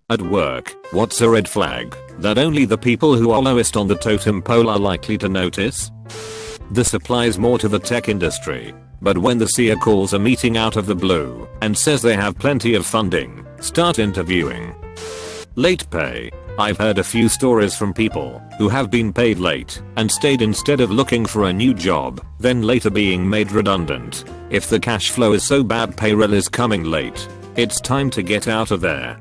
At work, what's a red flag that only the people who are lowest on the totem pole are likely to notice? This applies more to the tech industry. But when the CEO calls a meeting out of the blue and says they have plenty of funding, start interviewing. Late pay. I've heard a few stories from people who have been paid late and stayed instead of looking for a new job, then later being made redundant. If the cash flow is so bad payroll is coming late, it's time to get out of there.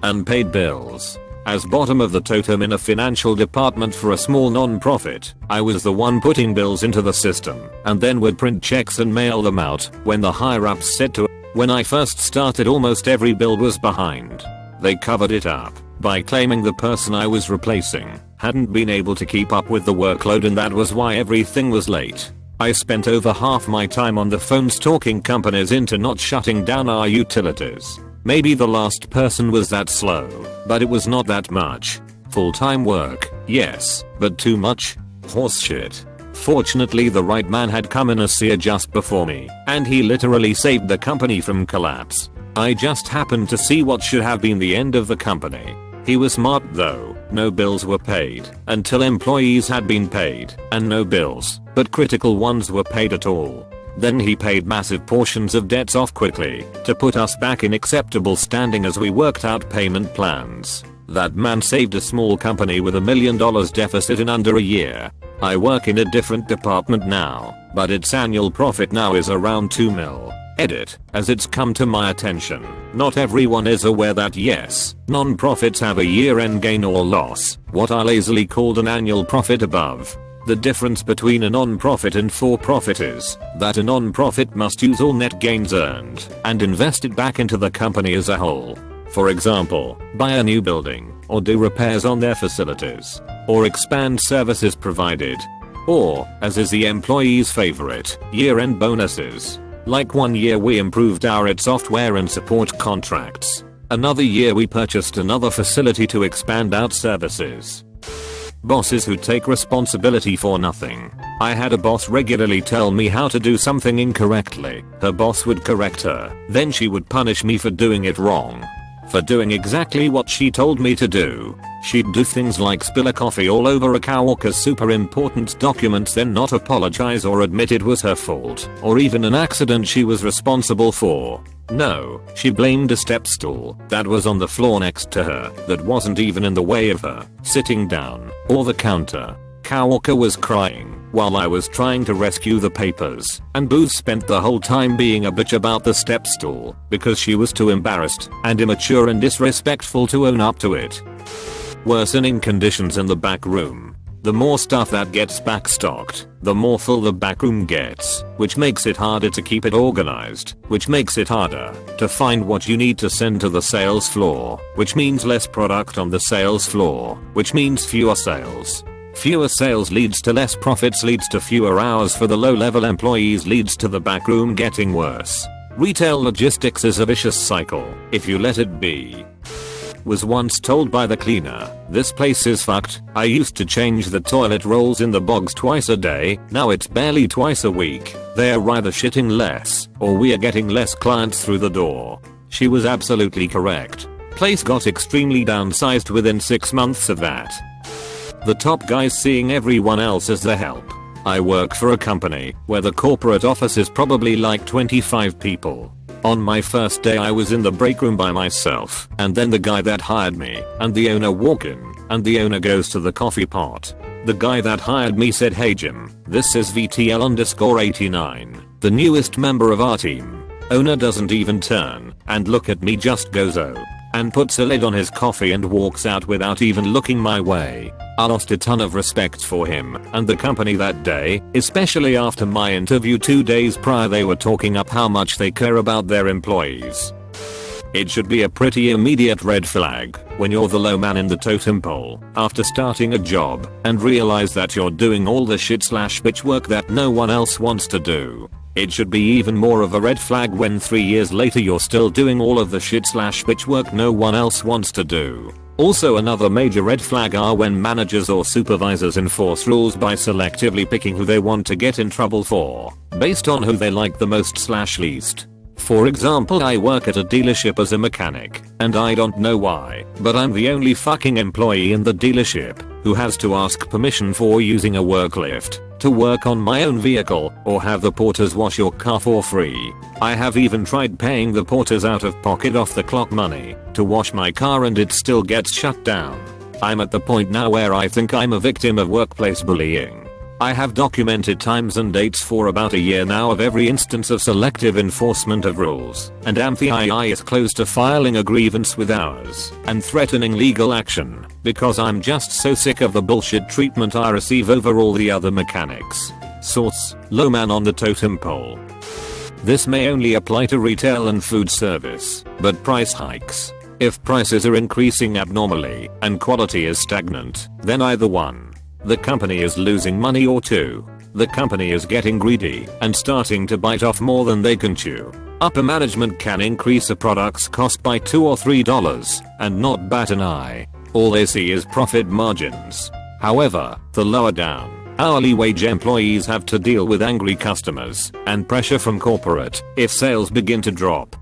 Unpaid bills. As bottom of the totem in a financial department for a small non-profit, I was the one putting bills into the system and then would print checks and mail them out when the higher-ups said to. When I first started, almost every bill was behind. They covered it up by claiming the person I was replacing hadn't been able to keep up with the workload and that was why everything was late. I spent over half my time on the phones talking companies into not shutting down our utilities. Maybe the last person was that slow, but it was not that much. Full-time work, yes, but too much? Horseshit. Fortunately the right man had come in as CEO just before me, and he literally saved the company from collapse. I just happened to see what should have been the end of the company. He was smart though, no bills were paid until employees had been paid, and no bills, but critical ones were paid at all. Then he paid massive portions of debts off quickly to put us back in acceptable standing as we worked out payment plans. That man saved a small company with $1 million deficit in under a year. I work in a different department now, but its annual profit now is around 2 mil. Edit, as it's come to my attention, not everyone is aware that yes, non-profits have a year-end gain or loss, what I lazily called an annual profit above. The difference between a non-profit and for-profit is that a non-profit must use all net gains earned and invest it back into the company as a whole. For example, buy a new building, or do repairs on their facilities, or expand services provided, or, as is the employee's favorite, year-end bonuses. Like one year we improved our IT software and support contracts. Another year we purchased another facility to expand out services. Bosses who take responsibility for nothing. I had a boss regularly tell me how to do something incorrectly. Her boss would correct her, then she would punish me for doing it wrong. For doing exactly what she told me to do. She'd do things like spill a coffee all over a coworker's super important documents, then not apologize or admit it was her fault, or even an accident she was responsible for. No, she blamed a step stool that was on the floor next to her that wasn't even in the way of her sitting down, or the counter. Coworker was crying while I was trying to rescue the papers, and Booth spent the whole time being a bitch about the step stool because she was too embarrassed and immature and disrespectful to own up to it. Worsening conditions in the back room. The more stuff that gets backstocked, the more full the back room gets, which makes it harder to keep it organized, which makes it harder to find what you need to send to the sales floor, which means less product on the sales floor, which means fewer sales. Fewer sales leads to less profits, leads to fewer hours for the low-level employees, leads to the back room getting worse. Retail logistics is a vicious cycle if you let it be. Was once told by the cleaner, "This place is fucked. I used to change the toilet rolls in the bogs twice a day, now it's barely twice a week. They are either shitting less, or we are getting less clients through the door." She was absolutely correct. Place got extremely downsized within 6 months of that. The top guys seeing everyone else as the help. I work for a company where the corporate office is probably like 25 people. On my first day I was in the break room by myself, and then the guy that hired me and the owner walk in, and the owner goes to the coffee pot. The guy that hired me said, "Hey Jim, this is VTL_89, the newest member of our team." Owner doesn't even turn and look at me, just goes "Oh," and puts a lid on his coffee and walks out without even looking my way. I lost a ton of respect for him and the company that day, especially after my interview 2 days prior. They were talking up how much they care about their employees. It should be a pretty immediate red flag when you're the low man in the totem pole after starting a job and realize that you're doing all the shit/bitch work that no one else wants to do. It should be even more of a red flag when 3 years later you're still doing all of the shit/bitch work no one else wants to do. Also, another major red flag are when managers or supervisors enforce rules by selectively picking who they want to get in trouble for, based on who they like the most/least. For example, I work at a dealership as a mechanic, and I don't know why, but I'm the only fucking employee in the dealership who has to ask permission for using a work lift to work on my own vehicle or have the porters wash your car for free. I have even tried paying the porters out of pocket off the clock money to wash my car and it still gets shut down. I'm at the point now where I think I'm a victim of workplace bullying. I have documented times and dates for about a year now of every instance of selective enforcement of rules, and Amthi is close to filing a grievance with ours and threatening legal action because I'm just so sick of the bullshit treatment I receive over all the other mechanics. Source: low man on the totem pole. This may only apply to retail and food service, but price hikes. If prices are increasing abnormally and quality is stagnant, then either one, the company is losing money, or two, the company is getting greedy and starting to bite off more than they can chew. Upper management can increase a product's cost by $2 or $3 and not bat an eye. All they see is profit margins. However, the lower down, hourly wage employees have to deal with angry customers and pressure from corporate if sales begin to drop.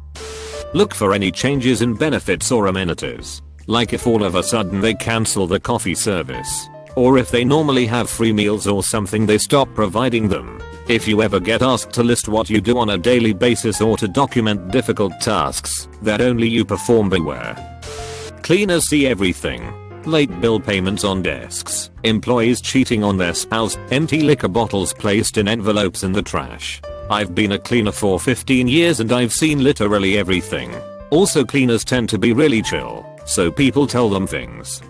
Look for any changes in benefits or amenities, like if all of a sudden they cancel the coffee service, or if they normally have free meals or something they stop providing them. If you ever get asked to list what you do on a daily basis or to document difficult tasks that only you perform, beware. Cleaners see everything. Late bill payments on desks, employees cheating on their spouse, empty liquor bottles placed in envelopes in the trash. I've been a cleaner for 15 years and I've seen literally everything. Also, cleaners tend to be really chill, so people tell them things.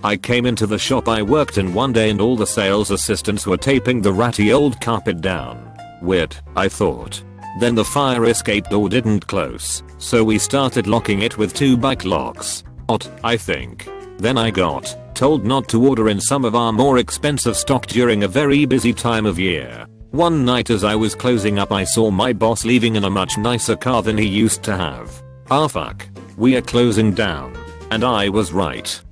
I came into the shop I worked in one day and all the sales assistants were taping the ratty old carpet down. Weird, I thought. Then the fire escape door didn't close, so we started locking it with 2 bike locks. Odd, I think. Then I got told not to order in some of our more expensive stock during a very busy time of year. One night as I was closing up I saw my boss leaving in a much nicer car than he used to have. Ah fuck. We are closing down. And I was right.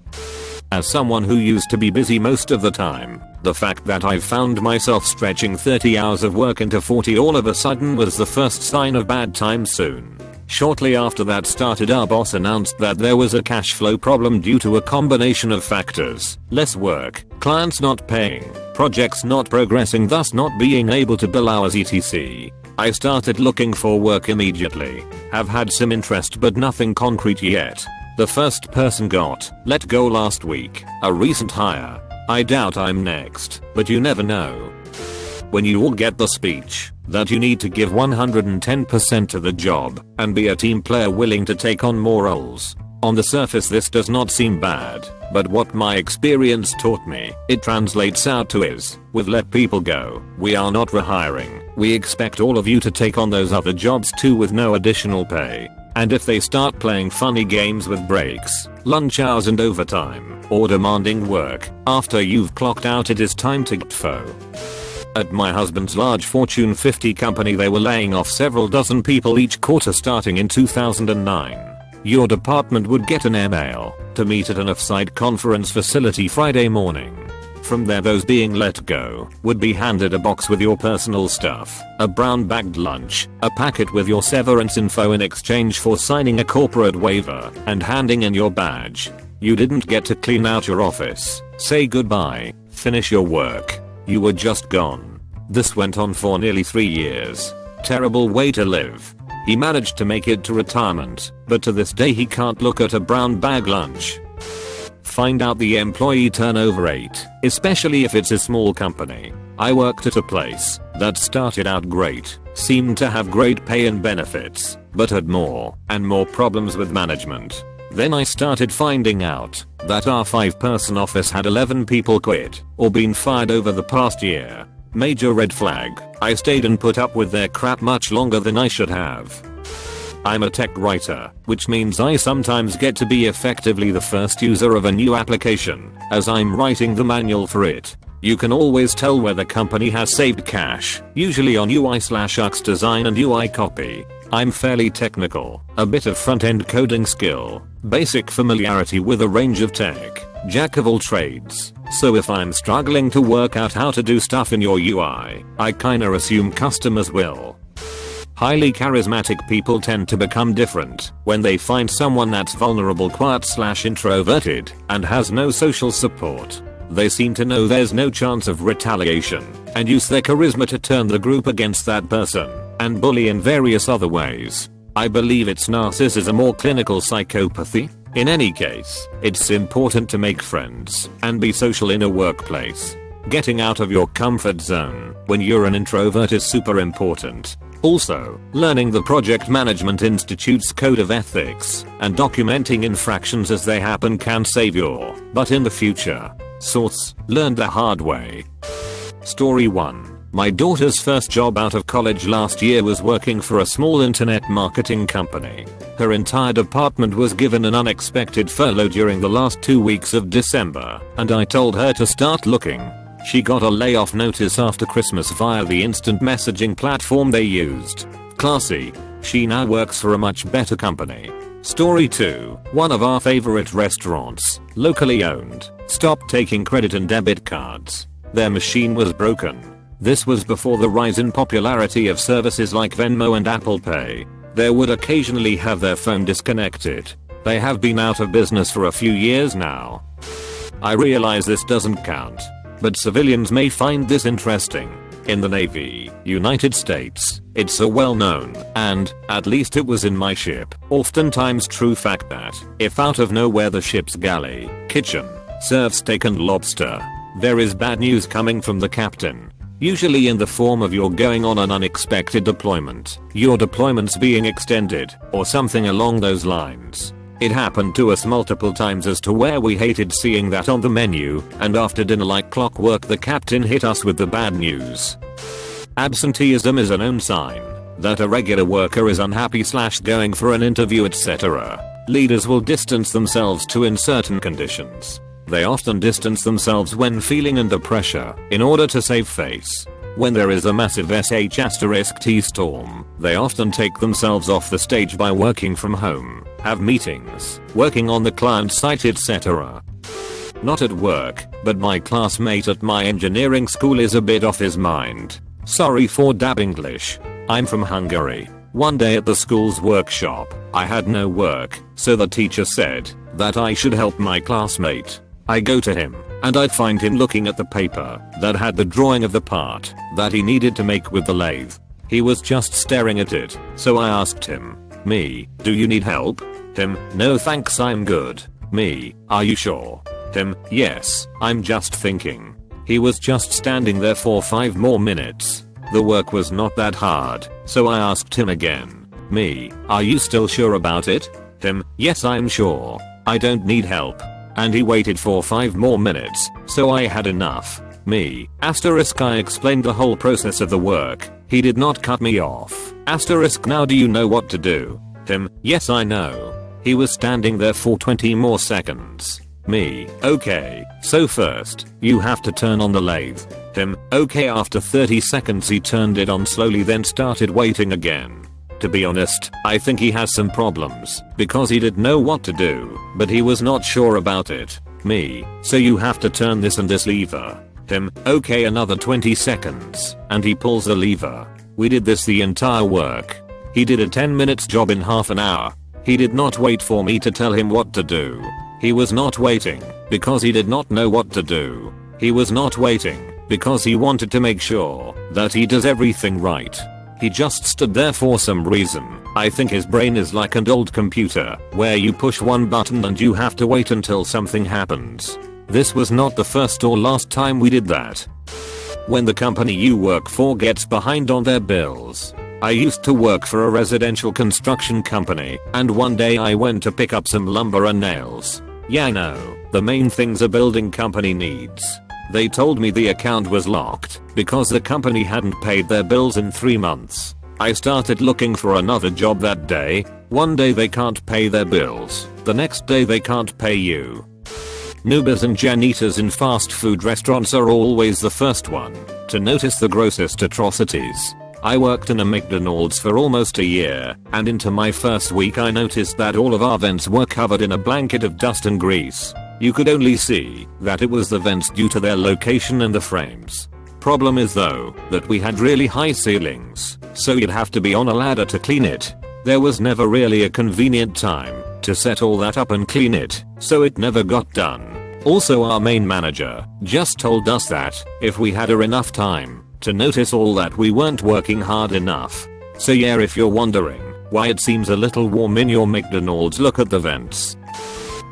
As someone who used to be busy most of the time, the fact that I've found myself stretching 30 hours of work into 40 all of a sudden was the first sign of bad times soon. Shortly after that started, our boss announced that there was a cash flow problem due to a combination of factors: less work, clients not paying, projects not progressing, thus not being able to bill hours etc. I started looking for work immediately. Have had some interest but nothing concrete yet. The first person got let go last week, a recent hire. I doubt I'm next, but you never know. When you all get the speech that you need to give 110% to the job and be a team player willing to take on more roles. On the surface this does not seem bad, but what my experience taught me, it translates out to is, with let people go, we are not rehiring, we expect all of you to take on those other jobs too with no additional pay. And if they start playing funny games with breaks, lunch hours and overtime, or demanding work after you've clocked out, it is time to get foe. At my husband's large Fortune 50 company they were laying off several dozen people each quarter starting in 2009. Your department would get an email to meet at an offsite conference facility Friday morning. From there those being let go would be handed a box with your personal stuff, a brown bagged lunch, a packet with your severance info in exchange for signing a corporate waiver and handing in your badge. You didn't get to clean out your office, say goodbye, finish your work. You were just gone. This went on for nearly 3 years. Terrible way to live. He managed to make it to retirement, but to this day he can't look at a brown bag lunch. Find out the employee turnover rate, especially if it's a small company. I worked at a place that started out great, seemed to have great pay and benefits, but had more and more problems with management. Then I started finding out that our 5-person office had 11 people quit or been fired over the past year. Major red flag. I stayed and put up with their crap much longer than I should have. I'm a tech writer, which means I sometimes get to be effectively the first user of a new application, as I'm writing the manual for it. You can always tell where the company has saved cash, usually on UI/UX design and UI copy. I'm fairly technical, a bit of front-end coding skill, basic familiarity with a range of tech, jack of all trades. So if I'm struggling to work out how to do stuff in your UI, I kinda assume customers will. Highly charismatic people tend to become different when they find someone that's vulnerable, quiet/introverted, and has no social support. They seem to know there's no chance of retaliation and use their charisma to turn the group against that person and bully in various other ways. I believe it's narcissism or clinical psychopathy. In any case, it's important to make friends and be social in a workplace. Getting out of your comfort zone when you're an introvert is super important. Also, learning the Project Management Institute's code of ethics and documenting infractions as they happen can save your butt in the future. Source: learned the hard way. Story 1. My daughter's first job out of college last year was working for a small internet marketing company. Her entire department was given an unexpected furlough during the last 2 weeks of December, and I told her to start looking. She got a layoff notice after Christmas via the instant messaging platform they used. Classy. She now works for a much better company. Story 2. One of our favorite restaurants, locally owned, stopped taking credit and debit cards. Their machine was broken. This was before the rise in popularity of services like Venmo and Apple Pay. They would occasionally have their phone disconnected. They have been out of business for a few years now. I realize this doesn't count, but civilians may find this interesting. In the Navy, United States, it's a well-known, and, at least it was in my ship, oftentimes true fact that, if out of nowhere the ship's galley, kitchen, serves steak and lobster, there is bad news coming from the captain. Usually in the form of you're going on an unexpected deployment, your deployment's being extended, or something along those lines. It happened to us multiple times as to where we hated seeing that on the menu, and after dinner like clockwork the captain hit us with the bad news. Absenteeism is a known sign that a regular worker is unhappy/going for an interview, etc. Leaders will distance themselves to in certain conditions. They often distance themselves when feeling under pressure in order to save face. When there is a massive sh*t storm, they often take themselves off the stage by working from home, have meetings, working on the client site, etc. Not at work, but my classmate at my engineering school is a bit off his mind. Sorry for dab English. I'm from Hungary. One day at the school's workshop, I had no work, so the teacher said that I should help my classmate. I go to him, and I'd find him looking at the paper that had the drawing of the part that he needed to make with the lathe. He was just staring at it, so I asked him, me, do you need help? Him, no thanks, I'm good. Me, are you sure? Him, yes, I'm just thinking. He was just standing there for 5 more minutes. The work was not that hard, so I asked him again. Me, are you still sure about it? Him, yes, I'm sure. I don't need help. And he waited for 5 more minutes, so I had enough. Me, asterisk, I explained the whole process of the work. He did not cut me off. Asterisk, now do you know what to do? Him, yes, I know. He was standing there for 20 more seconds. Me, okay, so first, you have to turn on the lathe. Him, okay, after 30 seconds he turned it on slowly, then started waiting again. To be honest, I think he has some problems, because he did know what to do, but he was not sure about it. Me, so you have to turn this and this lever. Him, okay, another 20 seconds, and he pulls the lever. We did this the entire work. He did a 10 minutes job in half an hour. He did not wait for me to tell him what to do. He was not waiting, because he did not know what to do. He was not waiting, because he wanted to make sure that he does everything right. He just stood there for some reason. I think his brain is like an old computer, where you push one button and you have to wait until something happens. This was not the first or last time we did that. When the company you work for gets behind on their bills. I used to work for a residential construction company, and one day I went to pick up some lumber and nails. Yeah, no, the main things a building company needs. They told me the account was locked because the company hadn't paid their bills in 3 months. I started looking for another job that day. One day they can't pay their bills, the next day they can't pay you. Noobers and janitors in fast food restaurants are always the first one to notice the grossest atrocities. I worked in a McDonald's for almost a year, and into my first week I noticed that all of our vents were covered in a blanket of dust and grease. You could only see that it was the vents due to their location and the frames. problem is though, that we had really high ceilings, so you'd have to be on a ladder to clean it. There was never really a convenient time to set all that up and clean it, so it never got done. Also, our main manager just told us that if we had enough time to notice all that, we weren't working hard enough. So yeah, if you're wondering why it seems a little warm in your McDonald's, look at the vents.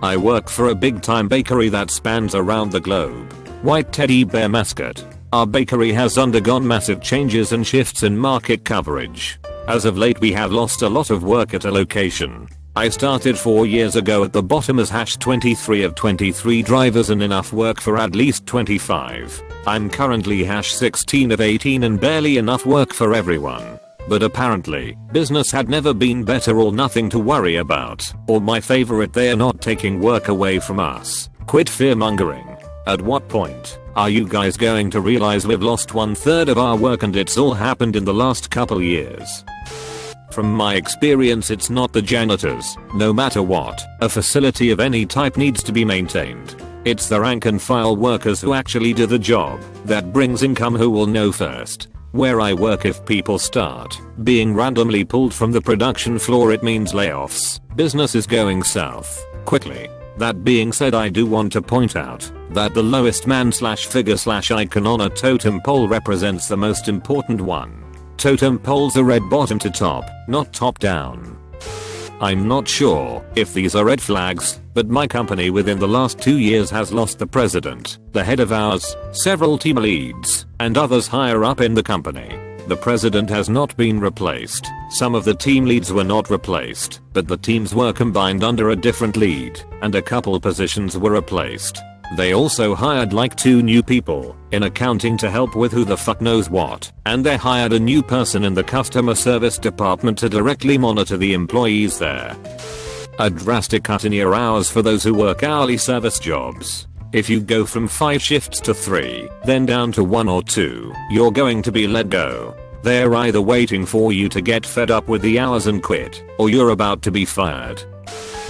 I work for a big time bakery that spans around the globe. White teddy bear mascot. Our bakery has undergone massive changes and shifts in market coverage. As of late, we have lost a lot of work at a location. I started 4 years ago at the bottom as #23 of 23 drivers and enough work for at least 25. I'm currently #16 of 18 and barely enough work for everyone. But apparently, business had never been better or nothing to worry about. Or my favorite, they're not taking work away from us. Quit fear mongering. At what point are you guys going to realize we've lost 1/3 of our work and it's all happened in the last couple years? From my experience, it's not the janitors. No matter what a facility of any type needs to be maintained, it's the rank and file workers who actually do the job that brings income who will know first. Where I work, if people start being randomly pulled from the production floor, it means layoffs. Business is going south quickly. That being said, I do want to point out that the lowest man/figure/icon on a totem pole represents the most important one. Totem poles are red bottom to top, not top down. I'm not sure if these are red flags, but my company within the last 2 years has lost the president, the head of ours, several team leads, and others higher up in the company. The president has not been replaced. Some of the team leads were not replaced, but the teams were combined under a different lead, and a couple positions were replaced. They also hired like 2 new people in accounting to help with who the fuck knows what, and they hired a new person in the customer service department to directly monitor the employees there. A drastic cut in your hours for those who work hourly service jobs. If you go from 5 shifts to 3, then down to 1 or 2, you're going to be let go. They're either waiting for you to get fed up with the hours and quit, or you're about to be fired.